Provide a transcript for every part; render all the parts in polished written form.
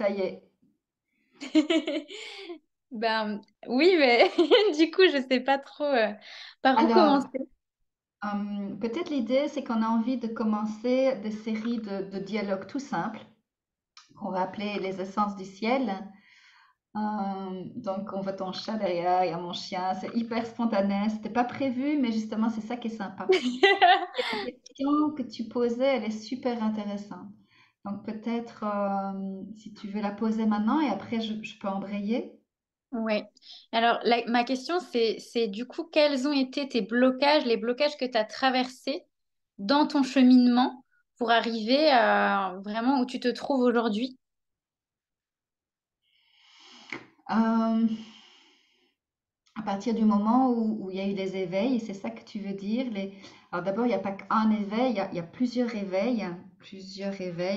Ça y est. Ben oui, mais du coup, je sais pas trop par où Alors, commencer. peut-être l'idée, c'est qu'on a envie de commencer des séries de dialogues tout simples, qu'on va appeler les essences du ciel. Donc, on voit ton chat derrière, il y a mon chien, c'est hyper spontané, c'était pas prévu, mais justement, c'est ça qui est sympa. Et la question que tu posais, elle est super intéressante. Donc, peut-être si tu veux la poser maintenant et après, je peux embrayer. Ouais. Alors, ma question, c'est du coup, quels ont été tes blocages, les blocages que tu as traversés dans ton cheminement pour arriver à vraiment où tu te trouves aujourd'hui? Euh, À partir du moment où il y a eu des éveils, c'est ça que tu veux dire. Alors d'abord, il n'y a pas qu'un éveil, il y a plusieurs réveils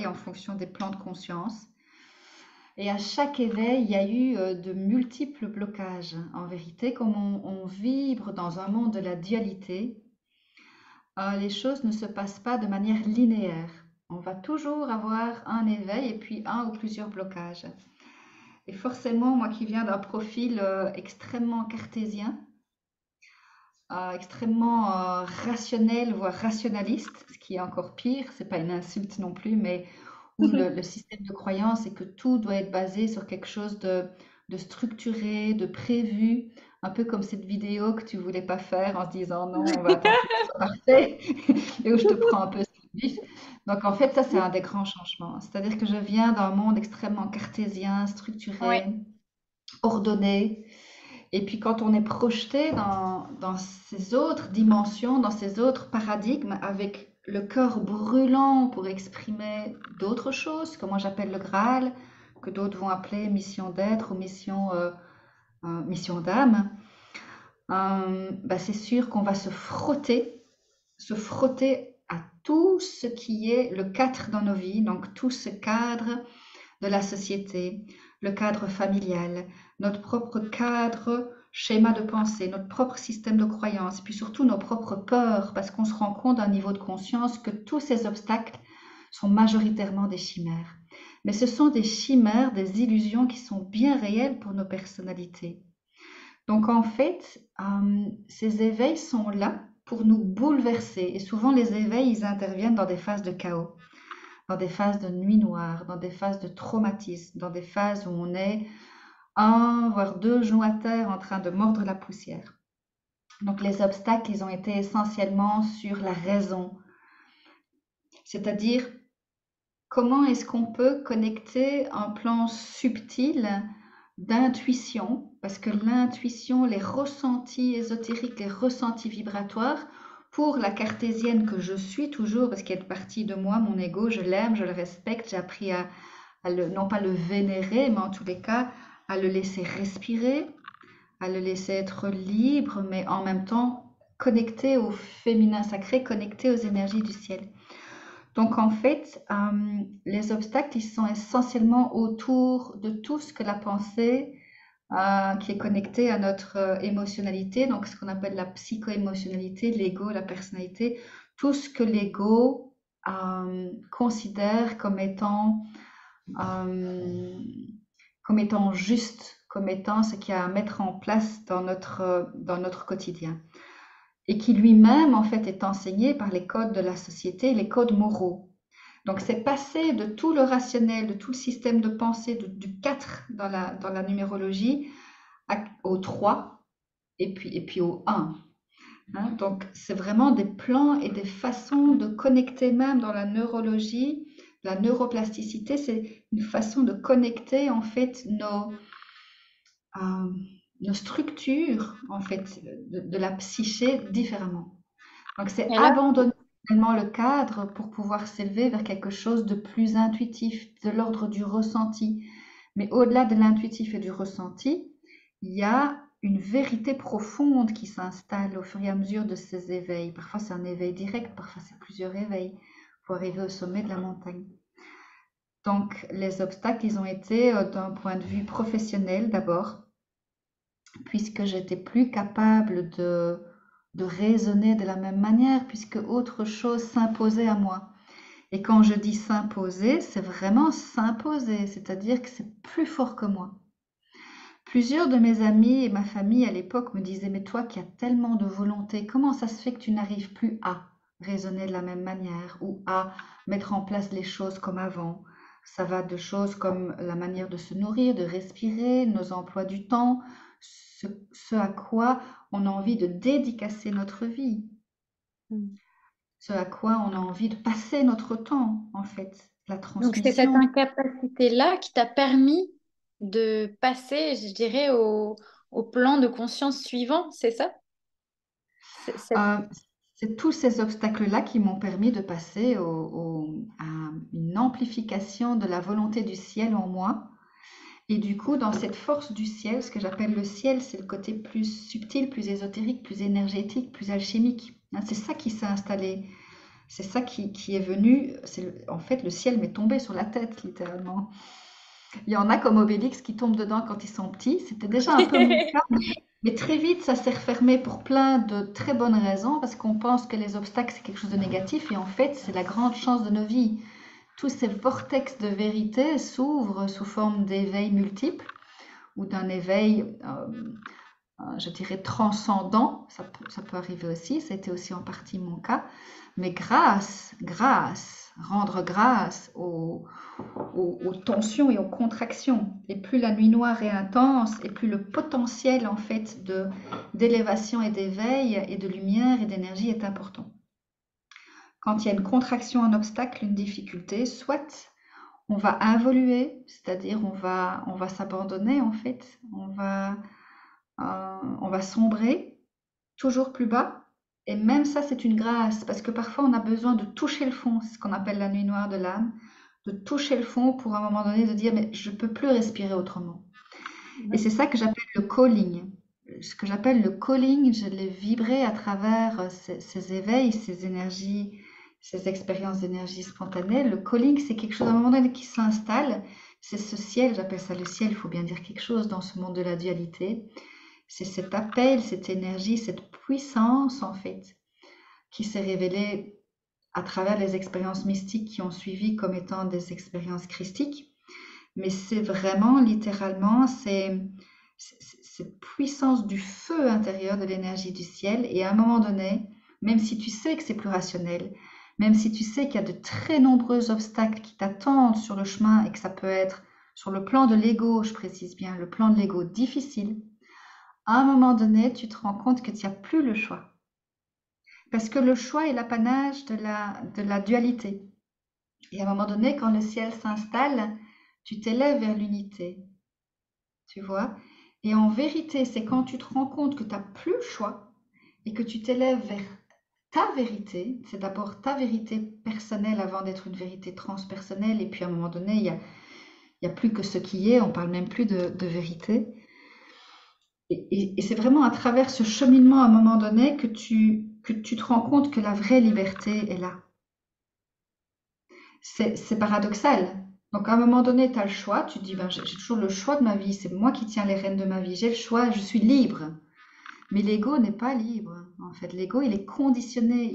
en fonction des plans de conscience. Et à chaque éveil, il y a eu de multiples blocages. En vérité, comme on vibre dans un monde de la dualité, les choses ne se passent pas de manière linéaire. On va toujours avoir un éveil et puis un ou plusieurs blocages. Et forcément, moi qui viens d'un profil extrêmement cartésien, extrêmement rationnel, voire rationaliste, ce qui est encore pire, c'est pas une insulte non plus, mais où le système de croyance est que tout doit être basé sur quelque chose de structuré, de prévu, un peu comme cette vidéo que tu voulais pas faire en se disant non, on va attendre que tout soit parfait, et où je te prends un peu sur le vif. Donc en fait, ça c'est un des grands changements. C'est-à-dire que je viens d'un monde extrêmement cartésien, Ouais. structuré, ordonné, et puis quand on est projeté dans ces autres dimensions, dans ces autres paradigmes, avec le cœur brûlant pour exprimer d'autres choses, que moi j'appelle le Graal, que d'autres vont appeler mission d'être ou mission d'âme, bah c'est sûr qu'on va se frotter à tout ce qui est le cadre dans nos vies, donc tout ce cadre de la société, le cadre familial, notre propre cadre, schéma de pensée, notre propre système de croyance, puis surtout nos propres peurs, parce qu'on se rend compte à un niveau de conscience que tous ces obstacles sont majoritairement des chimères. Mais ce sont des chimères, des illusions qui sont bien réelles pour nos personnalités. Donc en fait, ces éveils sont là pour nous bouleverser. Et souvent, les éveils, ils interviennent dans des phases de chaos, dans des phases de nuit noire, dans des phases de traumatisme, dans des phases où on est un, voire deux genoux à terre en train de mordre la poussière. Donc les obstacles, ils ont été essentiellement sur la raison, c'est-à-dire comment est-ce qu'on peut connecter un plan subtil d'intuition, parce que l'intuition, les ressentis ésotériques, les ressentis vibratoires, pour la cartésienne que je suis toujours, parce qu'elle est partie de moi, mon ego, je l'aime, je le respecte, j'ai appris non pas le vénérer, mais en tous les cas, à le laisser respirer, à le laisser être libre, mais en même temps connecté au féminin sacré, connecté aux énergies du ciel. Donc en fait, les obstacles, ils sont essentiellement autour de tout ce que la pensée, qui est connectée à notre émotionnalité, donc ce qu'on appelle la psycho-émotionnalité, l'ego, la personnalité, tout ce que l'ego considère euh, comme étant juste, comme étant ce qu'il y a à mettre en place dans notre quotidien. Et qui lui-même, en fait, est enseigné par les codes de la société, les codes moraux. Donc, c'est passer de tout le rationnel, de tout le système de pensée, du 4 dans la numérologie, au 3 et puis au 1. Hein. Donc, c'est vraiment des plans et des façons de connecter, même dans la neurologie, la neuroplasticité, c'est une façon de connecter en fait euh, nos structures en fait de la psyché différemment. Donc c'est Et là, abandonner finalement le cadre pour pouvoir s'élever vers quelque chose de plus intuitif, de l'ordre du ressenti. Mais au-delà de l'intuitif et du ressenti, il y a une vérité profonde qui s'installe au fur et à mesure de ces éveils. Parfois c'est un éveil direct, parfois c'est plusieurs éveils pour arriver au sommet de la montagne. Donc les obstacles, ils ont été d'un point de vue professionnel d'abord, puisque j'étais plus capable de raisonner de la même manière, puisque autre chose s'imposait à moi. Et quand je dis s'imposer, c'est vraiment s'imposer, c'est-à-dire que c'est plus fort que moi. Plusieurs de mes amis et ma famille à l'époque me disaient, mais toi qui as tellement de volonté, comment ça se fait que tu n'arrives plus à raisonner de la même manière ou à mettre en place les choses comme avant? Ça va de choses comme la manière de se nourrir, de respirer, nos emplois du temps, ce à quoi on a envie de dédicacer notre vie, Mm. ce à quoi on a envie de passer notre temps, en fait, la Donc, c'est cette transmission. incapacité-là qui t'a permis de passer, je dirais, au plan de conscience suivant, c'est ça? C'est Euh, c'est tous ces obstacles-là qui m'ont permis de passer à une amplification de la volonté du ciel en moi. Et du coup, dans cette force du ciel, ce que j'appelle le ciel, c'est le côté plus subtil, plus ésotérique, plus énergétique, plus alchimique. Hein, c'est ça qui s'est installé. C'est ça qui est venu. En fait, le ciel m'est tombé sur la tête, littéralement. Il y en a comme Obélix qui tombent dedans quand ils sont petits. C'était déjà un peu mon cas. Mais très vite, ça s'est refermé pour plein de très bonnes raisons, parce qu'on pense que les obstacles, c'est quelque chose de négatif, et en fait, c'est la grande chance de nos vies. Tous ces vortex de vérité s'ouvrent sous forme d'éveils multiples, ou d'un éveil, je dirais, transcendant. Ça peut arriver aussi, ça a été aussi en partie mon cas. Mais rendre grâce aux tensions et aux contractions. Et plus la nuit noire est intense, et plus le potentiel en fait d'élévation et d'éveil et de lumière et d'énergie est important. Quand il y a une contraction, un obstacle, une difficulté, soit on va involuer, c'est-à-dire on va s'abandonner en fait, on va sombrer toujours plus bas. Et même ça, c'est une grâce, parce que parfois on a besoin de toucher le fond, c'est ce qu'on appelle la nuit noire de l'âme, de toucher le fond pour à un moment donné de dire, mais je peux plus respirer autrement. Et c'est ça que j'appelle le calling. Ce que j'appelle le calling, je l'ai vibré à travers ces éveils, ces énergies, ces expériences d'énergie spontanée. Le calling, c'est quelque chose à un moment donné qui s'installe. C'est ce ciel, j'appelle ça le ciel, il faut bien dire quelque chose dans ce monde de la dualité. C'est cet appel, cette énergie, cette puissance en fait, qui s'est révélée à travers les expériences mystiques qui ont suivi comme étant des expériences christiques. Mais c'est vraiment littéralement cette puissance du feu intérieur de l'énergie du ciel. Et à un moment donné, même si tu sais que c'est plus rationnel, même si tu sais qu'il y a de très nombreux obstacles qui t'attendent sur le chemin et que ça peut être sur le plan de l'ego, je précise bien, le plan de l'ego difficile, à un moment donné, tu te rends compte que tu n'as plus le choix. Parce que le choix est l'apanage de la dualité. Et à un moment donné, quand le ciel s'installe, tu t'élèves vers l'unité, tu vois. Et en vérité, c'est quand tu te rends compte que tu n'as plus le choix et que tu t'élèves vers ta vérité. C'est d'abord ta vérité personnelle avant d'être une vérité transpersonnelle. Et puis à un moment donné, il y a plus que ce qui est, on parle même plus de vérité. Et c'est vraiment à travers ce cheminement à un moment donné que tu te rends compte que la vraie liberté est là. C'est paradoxal. Donc à un moment donné, tu as le choix, tu te dis, ben, j'ai toujours le choix de ma vie, c'est moi qui tiens les rênes de ma vie, j'ai le choix, je suis libre. Mais l'ego n'est pas libre, en fait. L'ego, il est conditionné,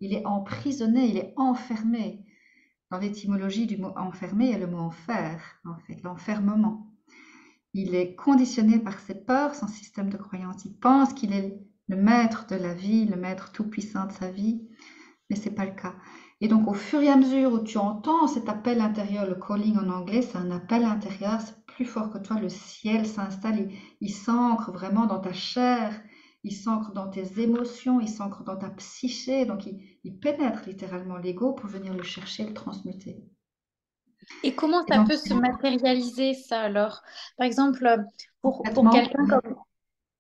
il est emprisonné, il est enfermé. Dans l'étymologie du mot enfermé, il y a le mot enfer, en fait, l'enfermement. Il est conditionné par ses peurs, son système de croyance. Il pense qu'il est le maître de la vie, le maître tout-puissant de sa vie, mais c'est pas le cas. Et donc, au fur et à mesure où tu entends cet appel intérieur, le calling en anglais, c'est un appel intérieur, c'est plus fort que toi, le ciel s'installe, il s'ancre vraiment dans ta chair, il s'ancre dans tes émotions, il s'ancre dans ta psyché, donc il pénètre littéralement l'ego pour venir le chercher, le transmuter. Et comment Et ça donc, peut se matérialiser, ça, alors? Par exemple, pour concrètement, quelqu'un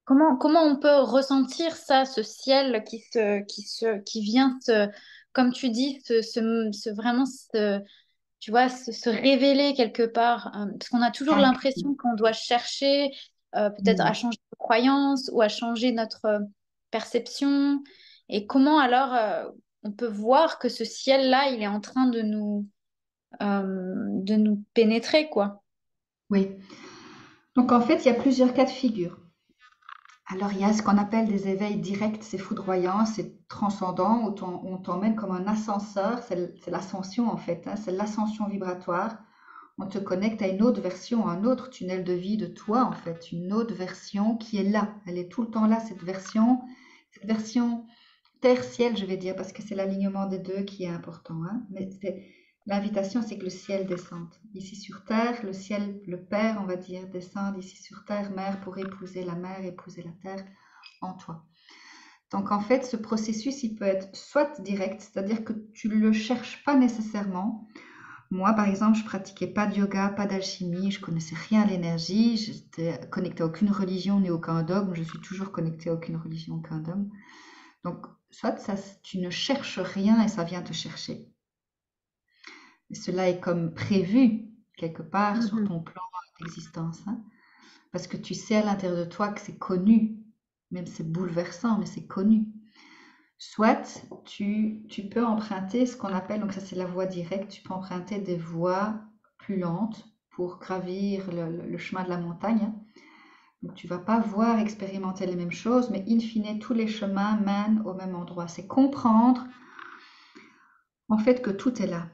comme... comment on peut ressentir ça, ce ciel qui vient, comme tu dis, vraiment, tu vois, se révéler quelque part? Parce qu'on a toujours l'impression qu'on doit chercher peut-être à changer de croyance ou à changer notre perception. Et comment alors on peut voir que ce ciel-là, il est en train de nous pénétrer, quoi. oui. Donc en fait, il y a plusieurs cas de figure. Alors, il y a ce qu'on appelle des éveils directs, c'est foudroyant, c'est transcendant, on t'emmène comme un ascenseur, c'est l'ascension en fait, hein, c'est l'ascension vibratoire. On te connecte à une autre version, à un autre tunnel de vie de toi en fait, une autre version qui est là, elle est tout le temps là, cette version terre-ciel, je vais dire, parce que c'est l'alignement des deux qui est important, hein. Mais l'invitation, c'est que le ciel descende. Ici sur terre, le ciel, le Père, on va dire, descend ici sur terre, mère, pour épouser la mer, épouser la terre en toi. Donc en fait, ce processus, il peut être soit direct, c'est-à-dire que tu ne le cherches pas nécessairement. Moi, par exemple, je pratiquais pas de yoga, pas d'alchimie, je connaissais rien à l'énergie, j'étais connectée à aucune religion ni aucun dogme, je suis toujours connectée à aucune religion, aucun dogme. Donc, soit ça, tu ne cherches rien et ça vient te chercher. Et cela est comme prévu quelque part sur Mhm. ton plan d'existence, hein. Parce que tu sais à l'intérieur de toi que c'est connu, même c'est bouleversant, mais c'est connu. Soit tu peux emprunter ce qu'on appelle, donc ça c'est la voie directe, tu peux emprunter des voies plus lentes pour gravir le chemin de la montagne, hein. Donc tu vas pas voir, expérimenter les mêmes choses, mais in fine, tous les chemins mènent au même endroit. C'est comprendre en fait que tout est là.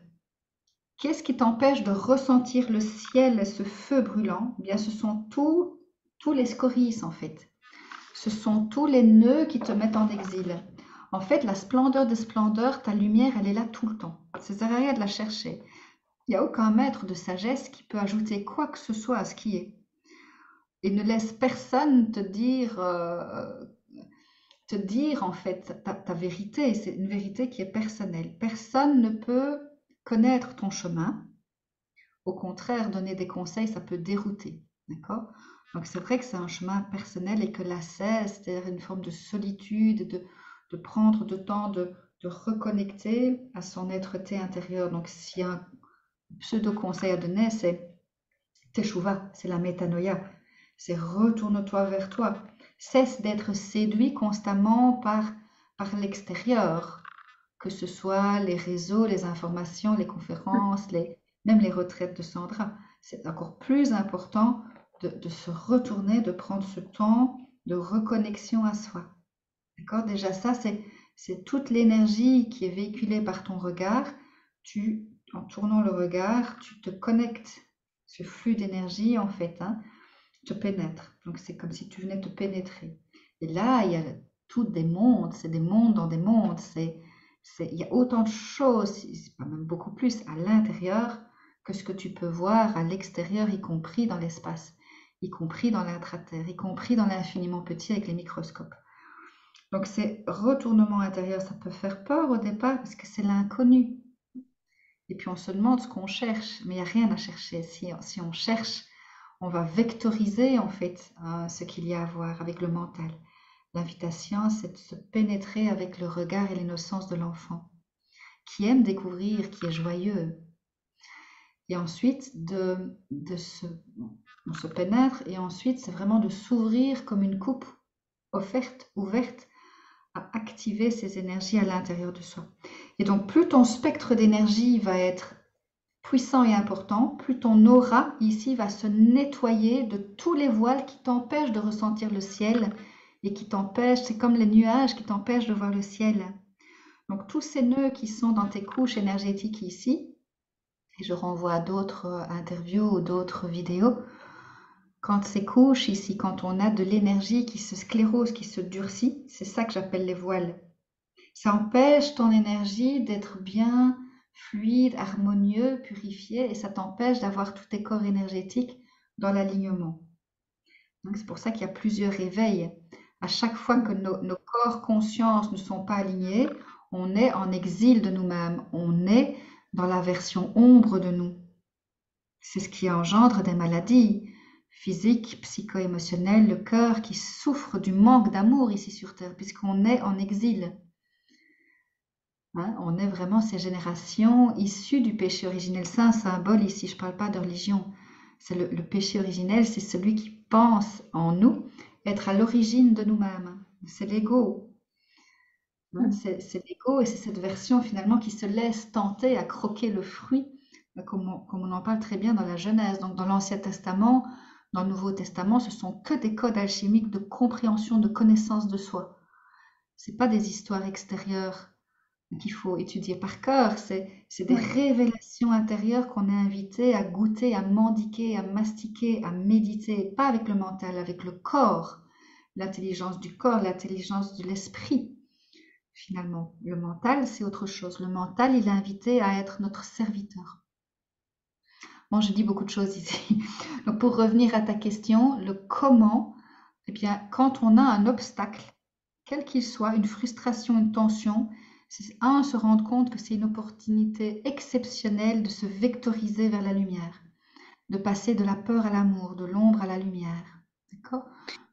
Qu'est-ce qui t'empêche de ressentir le ciel et ce feu brûlant? Eh bien, ce sont tous les scories en fait. Ce sont tous les nœuds qui te mettent en exil. En fait, la splendeur des splendeurs, ta lumière, elle est là tout le temps. Ça sert à rien de la chercher. Il n'y a aucun maître de sagesse qui peut ajouter quoi que ce soit à ce qui est. Et ne laisse personne te dire en fait ta vérité. C'est une vérité qui est personnelle. Personne ne peut connaître ton chemin. Au contraire, donner des conseils, ça peut dérouter. D'accord? Donc c'est vrai que c'est un chemin personnel et que l'ascèse, c'est-à-dire une forme de solitude, de prendre du temps, de reconnecter à son être-té intérieur. Donc s'il y a un pseudo-conseil à donner, c'est Teshuva, c'est la métanoïa. C'est retourne-toi vers toi. Cesse d'être séduit constamment par l'extérieur, que ce soit les réseaux, les informations, les conférences, même les retraites de Sandra. C'est encore plus important de se retourner, de prendre ce temps de reconnexion à soi. D'accord? Déjà, ça, c'est toute l'énergie qui est véhiculée par ton regard. En tournant le regard, tu te connectes. Ce flux d'énergie, en fait, hein, te pénètre. Donc, c'est comme si tu venais te pénétrer. Et là, il y a tout des mondes, c'est des mondes dans des mondes. Il y a autant de choses, c'est pas même beaucoup plus à l'intérieur que ce que tu peux voir à l'extérieur, y compris dans l'espace, y compris dans l'intraterre, y compris dans l'infiniment petit avec les microscopes. Donc, ces retournements intérieurs, ça peut faire peur au départ parce que c'est l'inconnu. Et puis, on se demande ce qu'on cherche, mais il n'y a rien à chercher. Si on cherche, on va vectoriser en fait ce qu'il y a à voir avec le mental. L'invitation, c'est de se pénétrer avec le regard et l'innocence de l'enfant, qui aime découvrir, qui est joyeux. Et ensuite, on se pénètre, et ensuite, c'est vraiment de s'ouvrir comme une coupe offerte, ouverte, à activer ces énergies à l'intérieur de soi. Et donc, plus ton spectre d'énergie va être puissant et important, plus ton aura ici va se nettoyer de tous les voiles qui t'empêchent de ressentir le ciel et qui t'empêchent, c'est comme les nuages qui t'empêchent de voir le ciel. Donc tous ces nœuds qui sont dans tes couches énergétiques ici, et je renvoie à d'autres interviews ou d'autres vidéos, quand ces couches ici, quand on a de l'énergie qui se sclérose, qui se durcit, c'est ça que j'appelle les voiles. Ça empêche ton énergie d'être bien fluide, harmonieux, purifié, et ça t'empêche d'avoir tous tes corps énergétiques dans l'alignement. Donc c'est pour ça qu'il y a plusieurs réveils. À chaque fois que nos corps consciences ne sont pas alignés, on est en exil de nous-mêmes, on est dans la version ombre de nous. C'est ce qui engendre des maladies physiques, psycho-émotionnelles, le cœur qui souffre du manque d'amour ici sur Terre, puisqu'on est en exil. Hein, on est vraiment ces générations issues du péché originel. C'est un symbole ici, je ne parle pas de religion. C'est le péché originel, c'est celui qui pense en nous être à l'origine de nous-mêmes. C'est l'ego. Hein, c'est l'ego et c'est cette version finalement qui se laisse tenter à croquer le fruit, comme on en parle très bien dans la Genèse. Donc dans l'Ancien Testament, dans le Nouveau Testament, ce sont que des codes alchimiques de compréhension, de connaissance de soi. C'est pas des histoires extérieures qu'il faut étudier par cœur, c'est des Ouais. révélations intérieures qu'on est invité à goûter, à mendiquer, à mastiquer, à méditer, pas avec le mental, avec le corps, l'intelligence du corps, l'intelligence de l'esprit. Finalement, le mental, c'est autre chose. Le mental, il est invité à être notre serviteur. Bon, je dis beaucoup de choses ici. Donc, pour revenir à ta question, le comment, eh bien, quand on a un obstacle, quel qu'il soit, une frustration, une tension, c'est se rendre compte que c'est une opportunité exceptionnelle de se vectoriser vers la lumière, de passer de la peur à l'amour, de l'ombre à la lumière. D'accord?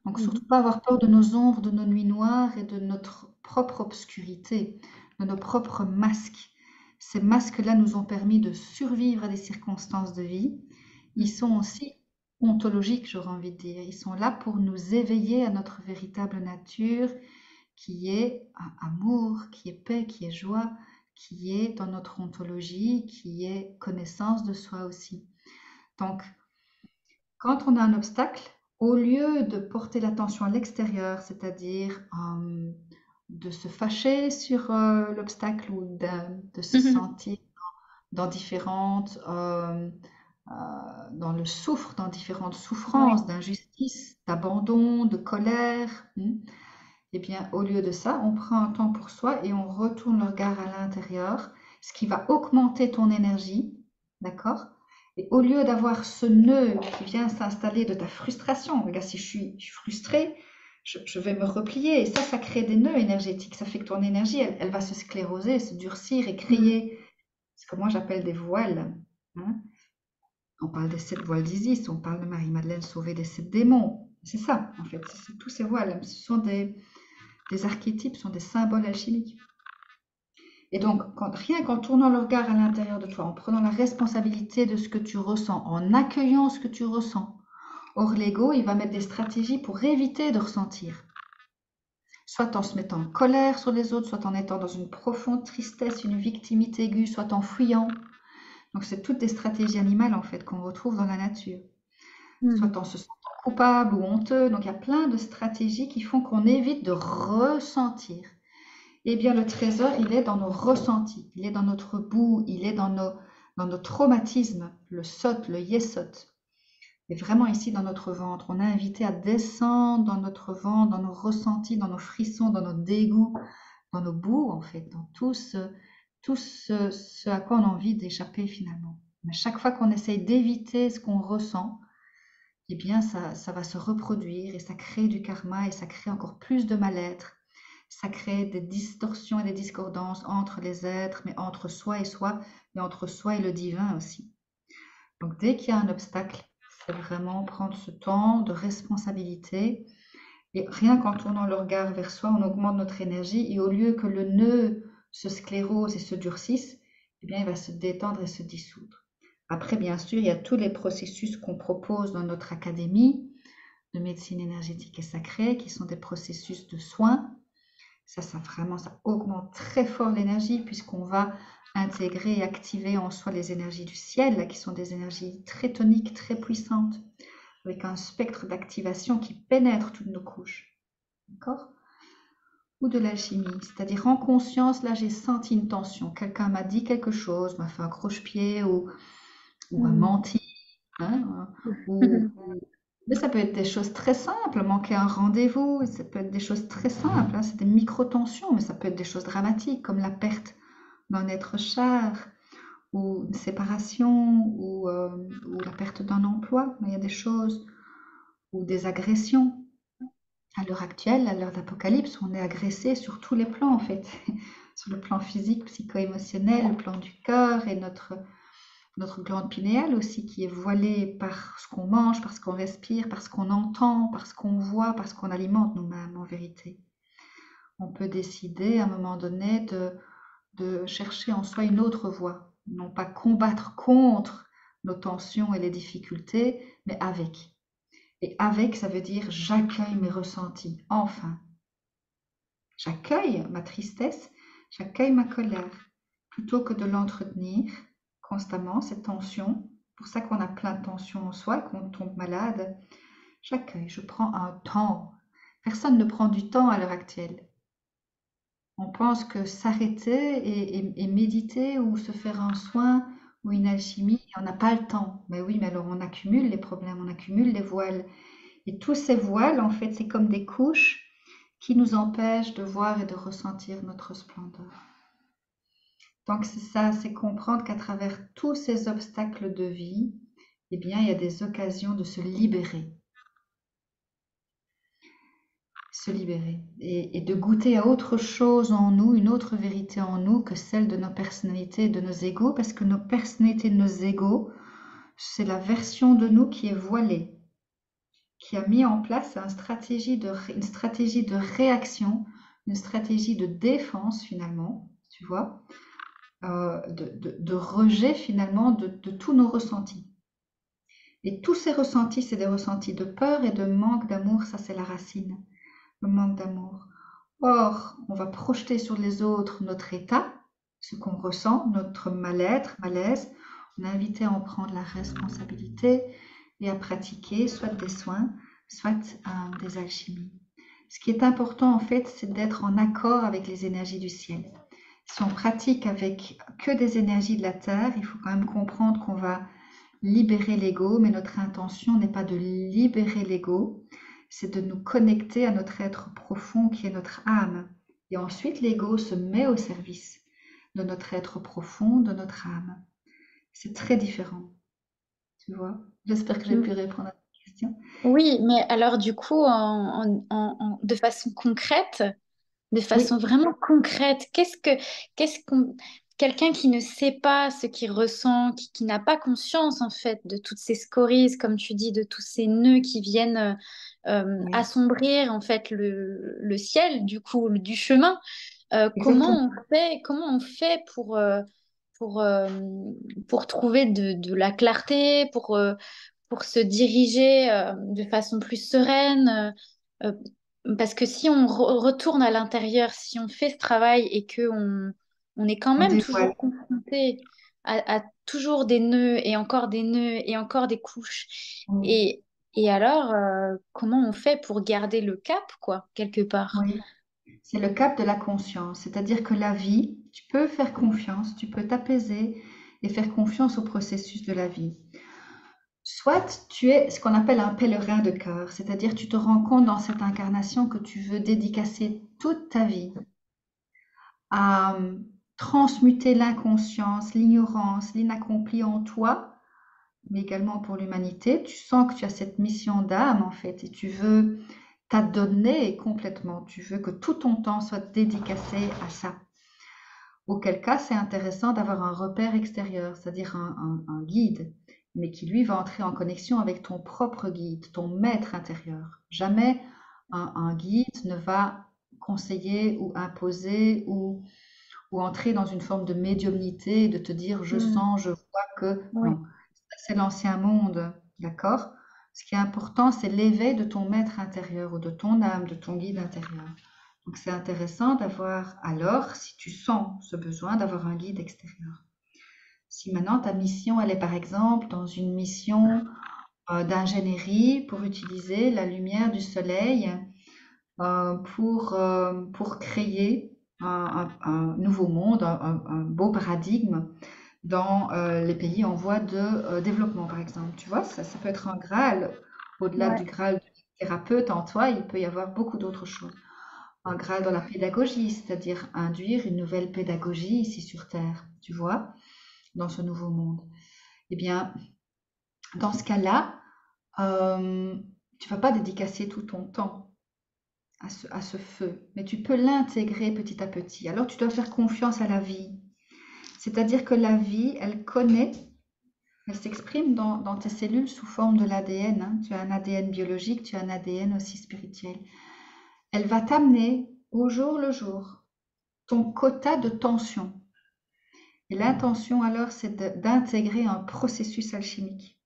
Donc, surtout Mhm. pas avoir peur de nos ombres, de nos nuits noires et de notre propre obscurité, de nos propres masques. Ces masques-là nous ont permis de survivre à des circonstances de vie. Ils sont aussi ontologiques, j'aurais envie de dire. Ils sont là pour nous éveiller à notre véritable nature, qui est amour, qui est paix, qui est joie, qui est dans notre ontologie, qui est connaissance de soi aussi. Donc, quand on a un obstacle, au lieu de porter l'attention à l'extérieur, c'est-à-dire de se fâcher sur l'obstacle ou de se sentir dans différentes, dans le souffre, dans différentes Ouais. souffrances, d'injustice, d'abandon, de colère, eh bien, au lieu de ça, on prend un temps pour soi et on retourne le regard à l'intérieur, ce qui va augmenter ton énergie, d'accord? Et au lieu d'avoir ce nœud qui vient s'installer de ta frustration, regarde, si je suis frustrée, je vais me replier. Et ça crée des nœuds énergétiques. Ça fait que ton énergie, elle va se scléroser, se durcir et Mhm. créer ce que moi j'appelle des voiles, hein. On parle des 7 voiles d'Isis, on parle de Marie-Madeleine sauvée des 7 démons. C'est ça, en fait. C'est tous ces voiles. Ce sont des archétypes, sont des symboles alchimiques. Et donc, rien qu'en tournant le regard à l'intérieur de toi, en prenant la responsabilité de ce que tu ressens, en accueillant ce que tu ressens. Or, l'ego, il va mettre des stratégies pour éviter de ressentir. Soit en se mettant en colère sur les autres, soit en étant dans une profonde tristesse, une victimité aiguë, soit en fuyant. Donc, c'est toutes des stratégies animales, en fait, qu'on retrouve dans la nature. Soit Mhm. en se sentant coupable ou honteux. Donc, il y a plein de stratégies qui font qu'on évite de ressentir. Eh bien, le trésor, il est dans nos ressentis, il est dans notre boue, il est dans nos traumatismes, le sot, le yesot. Et vraiment ici dans notre ventre, on est invité à descendre dans notre ventre, dans nos ressentis, dans nos frissons, dans nos dégoûts, dans nos boues en fait, dans tout ce à quoi on a envie d'échapper finalement. Mais chaque fois qu'on essaye d'éviter ce qu'on ressent, eh bien ça va se reproduire et ça crée du karma et ça crée encore plus de mal-être. Ça crée des distorsions et des discordances entre les êtres, mais entre soi, et entre soi et le divin aussi. Donc dès qu'il y a un obstacle, c'est vraiment prendre ce temps de responsabilité. Et rien qu'en tournant le regard vers soi, on augmente notre énergie. Et au lieu que le nœud se sclérose et se durcisse, eh bien, il va se détendre et se dissoudre. Après, bien sûr, il y a tous les processus qu'on propose dans notre académie de médecine énergétique et sacrée, qui sont des processus de soins. Ça vraiment, ça augmente très fort l'énergie puisqu'on va intégrer et activer en soi les énergies du ciel, qui sont des énergies très toniques, très puissantes, avec un spectre d'activation qui pénètre toutes nos couches. D'accord? Ou de l'alchimie, c'est-à-dire en conscience, là j'ai senti une tension. Quelqu'un m'a dit quelque chose, m'a fait un croche-pied ou a Mhm. menti, hein, ou, Mhm. mais ça peut être des choses très simples, manquer un rendez-vous, ça peut être des choses très simples, hein, c'est des micro-tensions, mais ça peut être des choses dramatiques comme la perte d'un être cher, ou une séparation, ou la perte d'un emploi. Mais il y a des choses, ou des agressions. À l'heure actuelle, à l'heure d'Apocalypse, on est agressé sur tous les plans en fait, sur le plan physique, psycho-émotionnel, le plan du cœur et notre glande pinéale aussi qui est voilée par ce qu'on mange, par ce qu'on respire, par ce qu'on entend, par ce qu'on voit, par ce qu'on alimente nous-mêmes en vérité. On peut décider à un moment donné de chercher en soi une autre voie, non pas combattre contre nos tensions et les difficultés, mais avec. Et avec, ça veut dire j'accueille mes ressentis, enfin. J'accueille ma tristesse, j'accueille ma colère, plutôt que de l'entretenir constamment, cette tension, pour ça qu'on a plein de tensions en soi, qu'on tombe malade. J'accueille, je prends un temps. Personne ne prend du temps à l'heure actuelle. On pense que s'arrêter et méditer ou se faire un soin ou une alchimie, on n'a pas le temps. Mais oui, mais alors on accumule les problèmes, on accumule les voiles. Et tous ces voiles, en fait, c'est comme des couches qui nous empêchent de voir et de ressentir notre splendeur. Donc c'est ça, c'est comprendre qu'à travers tous ces obstacles de vie, eh bien, il y a des occasions de se libérer et de goûter à autre chose en nous, une autre vérité en nous que celle de nos personnalités et de nos égos, parce que nos personnalités et nos égos, c'est la version de nous qui est voilée, qui a mis en place une stratégie de réaction, une stratégie de défense finalement, tu vois, de rejet finalement de tous nos ressentis. Et tous ces ressentis, c'est des ressentis de peur et de manque d'amour, ça c'est la racine, le manque d'amour. Or, on va projeter sur les autres notre état, ce qu'on ressent, notre mal-être, malaise. On est invité à en prendre la responsabilité et à pratiquer soit des soins, soit des alchimies. Ce qui est important en fait, c'est d'être en accord avec les énergies du ciel. Si on pratique avec que des énergies de la terre, il faut quand même comprendre qu'on va libérer l'ego, mais notre intention n'est pas de libérer l'ego, c'est de nous connecter à notre être profond qui est notre âme. Et ensuite, l'ego se met au service de notre être profond, de notre âme. C'est très différent, tu vois. J'espère que j'ai pu répondre à ta question. Oui, mais alors du coup, de façon concrète, de façon Oui, vraiment concrète, qu'est-ce qu'on, quelqu'un qui ne sait pas ce qu'il ressent, qui n'a pas conscience en fait de toutes ces scories, comme tu dis, de tous ces nœuds qui viennent oui, assombrir en fait le ciel, du coup, du chemin. exactement. Comment on fait pour, euh, pour trouver de la clarté, pour se diriger de façon plus sereine. Parce que si on retourne à l'intérieur, si on fait ce travail et que on est quand On même dévoile. toujours confronté à toujours des nœuds et encore des nœuds et encore des couches. Oui, Et alors, comment on fait pour garder le cap, quoi, quelque part? oui. C'est le cap de la conscience, c'est-à-dire que la vie, tu peux faire confiance, tu peux t'apaiser et faire confiance au processus de la vie. Soit tu es ce qu'on appelle un pèlerin de cœur, c'est-à-dire tu te rends compte dans cette incarnation que tu veux dédicacer toute ta vie à transmuter l'inconscience, l'ignorance, l'inaccompli en toi, mais également pour l'humanité. Tu sens que tu as cette mission d'âme en fait et tu veux t'adonner complètement. Tu veux que tout ton temps soit dédicacé à ça. Auquel cas, c'est intéressant d'avoir un repère extérieur, c'est-à-dire un guide, mais qui lui va entrer en connexion avec ton propre guide, ton maître intérieur. Jamais un guide ne va conseiller ou imposer ou entrer dans une forme de médiumnité, de te dire je Hmm. sens, je vois que. Oui. Non, c'est l'ancien monde, d'accord? Ce qui est important, c'est l'éveil de ton maître intérieur ou de ton âme, de ton guide intérieur. Donc c'est intéressant d'avoir alors, si tu sens ce besoin, d'avoir un guide extérieur. Si maintenant ta mission, elle est par exemple dans une mission d'ingénierie pour utiliser la lumière du soleil pour créer un nouveau monde, un beau paradigme dans les pays en voie de développement, par exemple. Tu vois, ça peut être un Graal. Au-delà Ouais. du Graal du thérapeute en toi, il peut y avoir beaucoup d'autres choses. Un Graal dans la pédagogie, c'est-à-dire induire une nouvelle pédagogie ici sur Terre, tu vois, dans ce nouveau monde. Eh bien, dans ce cas-là, euh, tu vas pas dédicacer tout ton temps à ce feu, mais tu peux l'intégrer petit à petit. Alors, tu dois faire confiance à la vie. C'est-à-dire que la vie, elle connaît. Elle s'exprime dans tes cellules sous forme de l'ADN, hein. Tu as un ADN biologique, tu as un ADN aussi spirituel. Elle va t'amener au jour le jour ton quota de tension. Et l'intention alors, c'est d'intégrer un processus alchimique.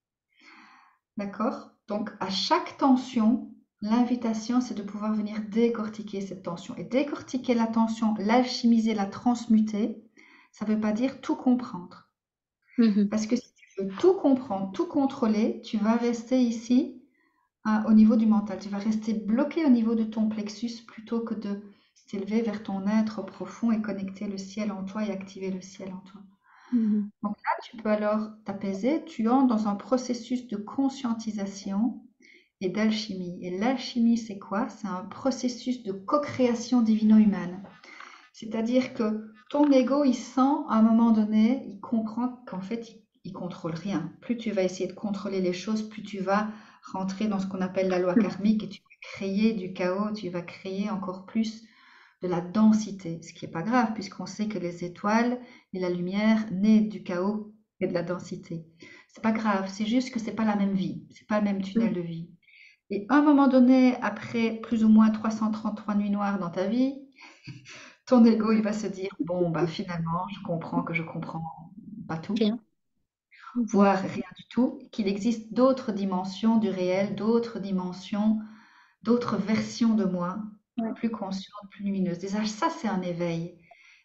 D'accord? Donc à chaque tension, l'invitation, c'est de pouvoir venir décortiquer cette tension. Et décortiquer la tension, l'alchimiser, la transmuter, ça ne veut pas dire tout comprendre. Mhm. Parce que si tu veux tout comprendre, tout contrôler, tu vas rester ici au niveau du mental. Tu vas rester bloqué au niveau de ton plexus plutôt que de s'élever vers ton être profond et connecter le ciel en toi et activer le ciel en toi. Mhm. Donc là, tu peux alors t'apaiser. Tu entres dans un processus de conscientisation et d'alchimie. Et l'alchimie, c'est quoi? C'est un processus de co-création divino-humaine. C'est-à-dire que ton ego, il sent à un moment donné, il comprend qu'en fait, il contrôle rien. Plus tu vas essayer de contrôler les choses, plus tu vas rentrer dans ce qu'on appelle la loi karmique et tu vas créer du chaos, tu vas créer encore plus de la densité, ce qui n'est pas grave puisqu'on sait que les étoiles et la lumière naissent du chaos et de la densité. C'est pas grave, c'est juste que c'est pas la même vie, c'est pas le même tunnel de vie. Et à un moment donné, après plus ou moins 333 nuits noires dans ta vie, ton ego, il va se dire, bon, bah finalement, je comprends que je comprends pas tout, Rien. Mhm. voire rien du tout, qu'il existe d'autres dimensions du réel, d'autres dimensions, d'autres versions de moi, Ouais. plus conscientes, plus lumineuses. Déjà, ça, c'est un éveil.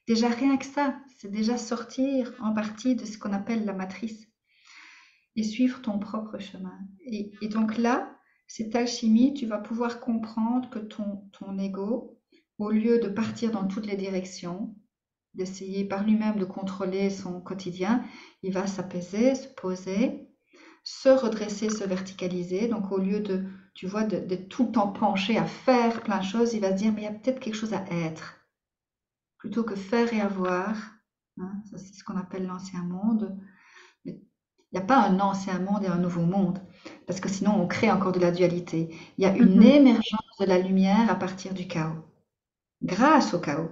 Déjà, rien que ça, c'est déjà sortir en partie de ce qu'on appelle la matrice et suivre ton propre chemin. Et donc là, cette alchimie, tu vas pouvoir comprendre que ton ego, au lieu de partir dans toutes les directions, d'essayer par lui-même de contrôler son quotidien, il va s'apaiser, se poser, se redresser, se verticaliser. Donc au lieu de, tu vois, d'être tout le temps penché à faire plein de choses, il va se dire, mais il y a peut-être quelque chose à être, plutôt que faire et avoir. Hein, ça, c'est ce qu'on appelle l'ancien monde. Mais il n'y a pas un ancien monde et un nouveau monde, parce que sinon on crée encore de la dualité. Il y a une Mhm. émergence de la lumière à partir du chaos, grâce au chaos.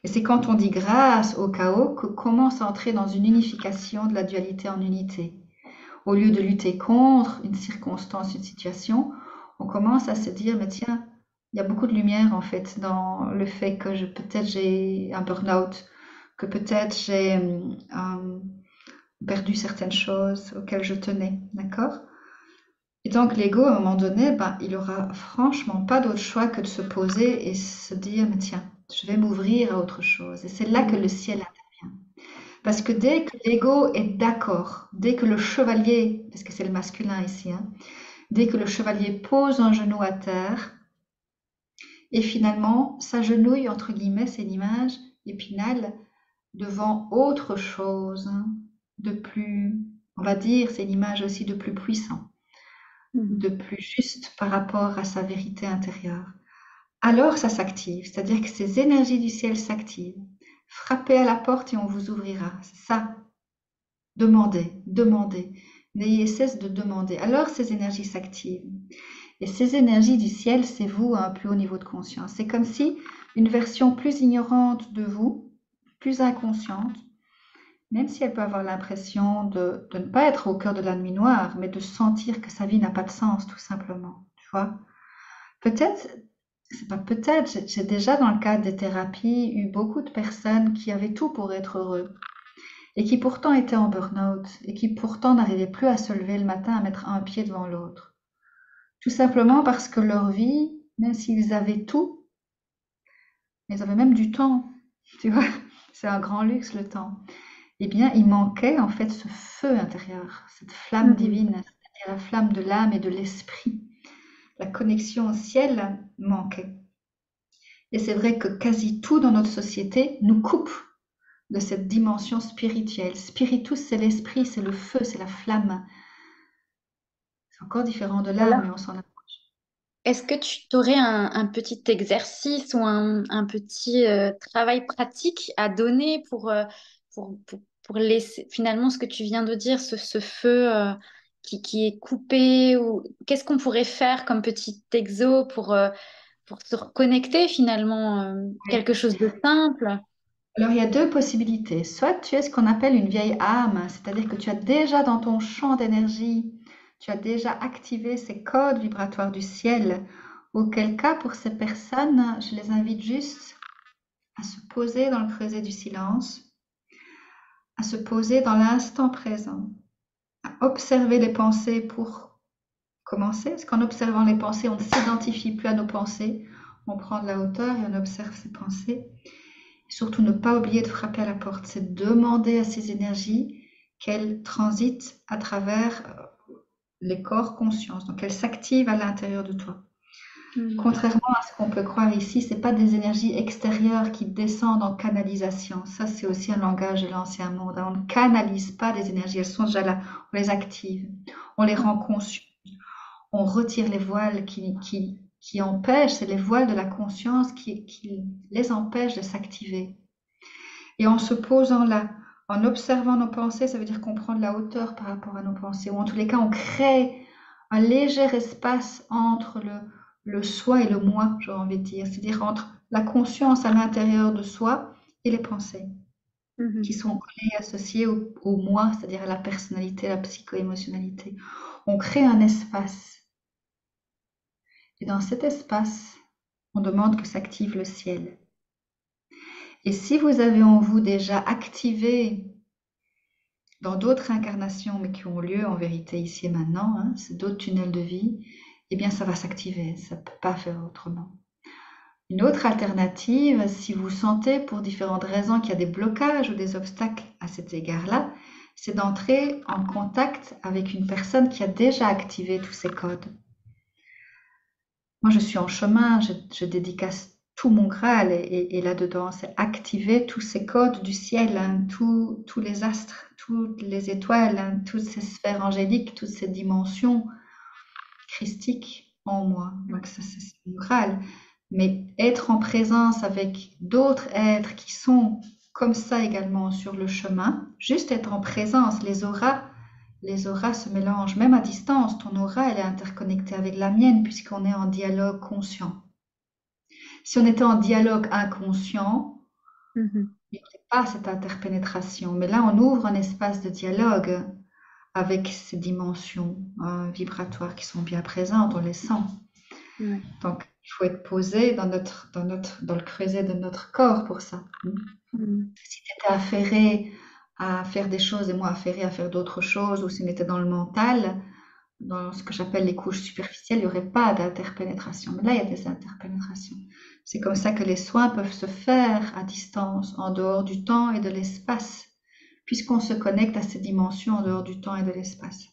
Et c'est quand on dit grâce au chaos que commence à entrer dans une unification de la dualité en unité. Au lieu de lutter contre une circonstance, une situation, on commence à se dire, mais tiens, il y a beaucoup de lumière en fait dans le fait que peut-être j'ai un burn-out, que peut-être j'ai perdu certaines choses auxquelles je tenais, d'accord? Et donc l'ego, à un moment donné, ben, il aura franchement pas d'autre choix que de se poser et se dire, mais tiens, je vais m'ouvrir à autre chose. Et c'est là que Mhm. le ciel intervient. Parce que dès que l'ego est d'accord, dès que le chevalier, parce que c'est le masculin ici, hein, dès que le chevalier pose un genou à terre et finalement s'agenouille, entre guillemets, c'est l'image épinale, devant autre chose de plus, on va dire, c'est l'image aussi de plus puissant, Mhm. de plus juste par rapport à sa vérité intérieure. Alors ça s'active, c'est-à-dire que ces énergies du ciel s'activent. Frappez à la porte et on vous ouvrira. C'est ça. Demandez, demandez. N'ayez cesse de demander. Alors ces énergies s'activent. Et ces énergies du ciel, c'est vous à un plus haut niveau de conscience. C'est comme si une version plus ignorante de vous, plus inconsciente, même si elle peut avoir l'impression de ne pas être au cœur de la nuit noire, mais de sentir que sa vie n'a pas de sens, tout simplement. Tu vois? Peut-être, c'est pas peut-être, j'ai déjà dans le cadre des thérapies eu beaucoup de personnes qui avaient tout pour être heureux et qui pourtant étaient en burn-out et qui pourtant n'arrivaient plus à se lever le matin à mettre un pied devant l'autre. Tout simplement parce que leur vie, même s'ils avaient tout, ils avaient même du temps, tu vois, c'est un grand luxe le temps. Eh bien, il manquait en fait ce feu intérieur, cette flamme Mhm. divine, c'est-à-dire la flamme de l'âme et de l'esprit. La connexion au ciel manquait. Et c'est vrai que quasi tout dans notre société nous coupe de cette dimension spirituelle. Spiritus, c'est l'esprit, c'est le feu, c'est la flamme. C'est encore différent de l'âme, mais on s'en a. Est-ce que tu aurais un petit exercice ou un petit travail pratique à donner pour laisser finalement ce que tu viens de dire, ce feu qui est coupé ou qu'est-ce qu'on pourrait faire comme petit exo pour se reconnecter finalement Oui. quelque chose de simple? Alors, il y a deux possibilités. Soit tu es ce qu'on appelle une vieille âme, c'est-à-dire que tu as déjà dans ton champ d'énergie, tu as déjà activé ces codes vibratoires du ciel, auquel cas, pour ces personnes, je les invite juste à se poser dans le creuset du silence, à se poser dans l'instant présent, à observer les pensées pour commencer, parce qu'en observant les pensées, on ne s'identifie plus à nos pensées, on prend de la hauteur et on observe ses pensées. Et surtout, ne pas oublier de frapper à la porte, c'est demander à ces énergies qu'elle transite à travers les corps conscience. Donc, elle s'active à l'intérieur de toi. Contrairement à ce qu'on peut croire ici, c'est pas des énergies extérieures qui descendent en canalisation. Ça, c'est aussi un langage de l'ancien monde. On ne canalise pas des énergies, elles sont déjà là. On les active, on les rend conscientes, on retire les voiles qui empêchent, c'est les voiles de la conscience qui les empêchent de s'activer. Et en se posant là, en observant nos pensées, ça veut dire qu'on prend de la hauteur par rapport à nos pensées, ou en tous les cas, on crée un léger espace entre le soi et le moi, j'ai envie de dire, c'est-à-dire entre la conscience à l'intérieur de soi et les pensées, qui sont collées, associées au moi, c'est-à-dire à la personnalité, à la psycho-émotionnalité. On crée un espace. Et dans cet espace, on demande que s'active le ciel. Et si vous avez en vous déjà activé dans d'autres incarnations, mais qui ont lieu en vérité ici et maintenant, hein, c'est d'autres tunnels de vie, eh bien ça va s'activer, ça ne peut pas faire autrement. Une autre alternative, si vous sentez pour différentes raisons qu'il y a des blocages ou des obstacles à cet égard-là, c'est d'entrer en contact avec une personne qui a déjà activé tous ces codes. Moi, je suis en chemin, je dédicace tout mon Graal et là-dedans, c'est activer tous ces codes du ciel, hein, tous les astres, toutes les étoiles, hein, toutes ces sphères angéliques, toutes ces dimensions christiques en moi. Donc ça, c'est mon Graal. Mais être en présence avec d'autres êtres qui sont comme ça également sur le chemin, juste être en présence, les auras se mélangent, même à distance. Ton aura, elle est interconnectée avec la mienne puisqu'on est en dialogue conscient. Si on était en dialogue inconscient, il n'y aurait pas cette interpénétration. Mais là, on ouvre un espace de dialogue avec ces dimensions vibratoires qui sont bien présentes, on les sent. Donc, il faut être posé dans le creuset de notre corps pour ça. Si tu étais affairé à faire des choses et moi affairé à faire d'autres choses, ou si on était dans le mental, dans ce que j'appelle les couches superficielles, il n'y aurait pas d'interpénétration. Mais là, il y a des interpénétrations. C'est comme ça que les soins peuvent se faire à distance, en dehors du temps et de l'espace, puisqu'on se connecte à ces dimensions en dehors du temps et de l'espace.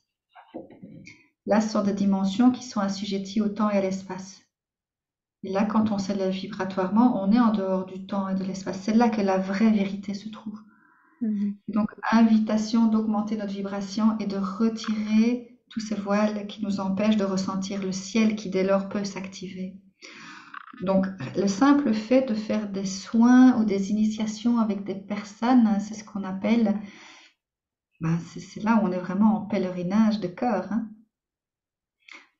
Là, ce sont des dimensions qui sont assujetties au temps et à l'espace. Et là, quand on s'élève vibratoirement, on est en dehors du temps et de l'espace. C'est là que la vraie vérité se trouve. Donc, invitation d'augmenter notre vibration et de retirer tous ces voiles qui nous empêchent de ressentir le ciel qui dès lors peut s'activer. Donc, le simple fait de faire des soins ou des initiations avec des personnes, c'est ce qu'on appelle, c'est là où on est vraiment en pèlerinage de cœur. Hein.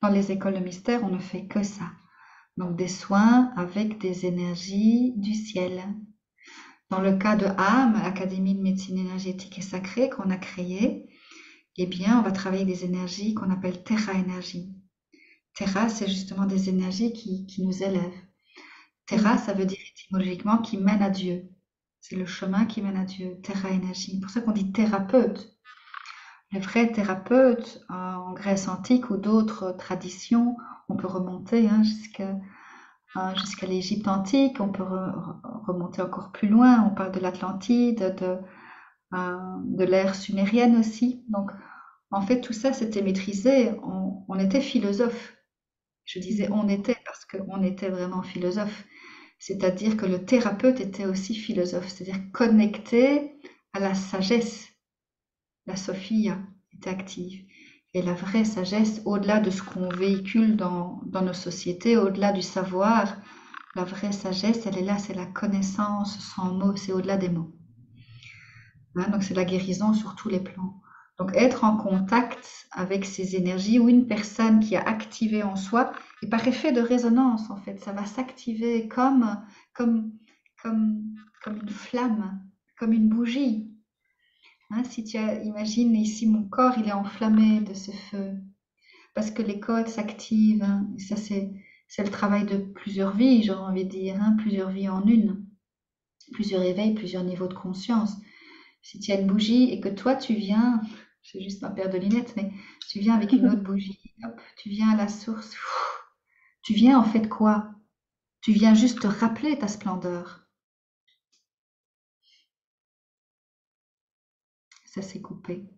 Dans les écoles de mystère, on ne fait que ça. Donc, des soins avec des énergies du ciel. Dans le cas de AM, Académie de médecine énergétique et sacrée qu'on a créée, eh bien, on va travailler des énergies qu'on appelle Terra énergie. Terra, c'est justement des énergies qui nous élèvent. Terra, ça veut dire étymologiquement qui mène à Dieu. C'est le chemin qui mène à Dieu, Terra énergie. C'est pour ça qu'on dit thérapeute. Les vrais thérapeutes, en Grèce antique ou d'autres traditions, on peut remonter jusqu'à l'Égypte antique, on peut remonter encore plus loin, on parle de l'Atlantide, de l'ère sumérienne aussi. Donc, en fait, tout ça, c'était maîtrisé. On était philosophe. Je disais on était parce qu'on était vraiment philosophe. C'est-à-dire que le thérapeute était aussi philosophe, c'est-à-dire connecté à la sagesse. La Sophia était active. Et la vraie sagesse, au-delà de ce qu'on véhicule dans nos sociétés, au-delà du savoir, la vraie sagesse, elle est là, c'est la connaissance sans mots, c'est au-delà des mots. Hein, donc c'est la guérison sur tous les plans. Donc être en contact avec ces énergies ou une personne qui a activé en soi, et par effet de résonance en fait, ça va s'activer comme une flamme, comme une bougie. Hein, si tu imagines ici mon corps, il est enflammé de ce feu, parce que les codes s'activent. Hein, et ça c'est le travail de plusieurs vies, j'ai envie de dire, hein, plusieurs vies en une, plusieurs éveils, plusieurs niveaux de conscience. Si tu as une bougie et que toi tu viens, j'ai juste ma paire de lunettes, mais tu viens avec une autre bougie, hop, tu viens à la source, tu viens en fait quoi? Tu viens juste te rappeler ta splendeur. Ça s'est coupé.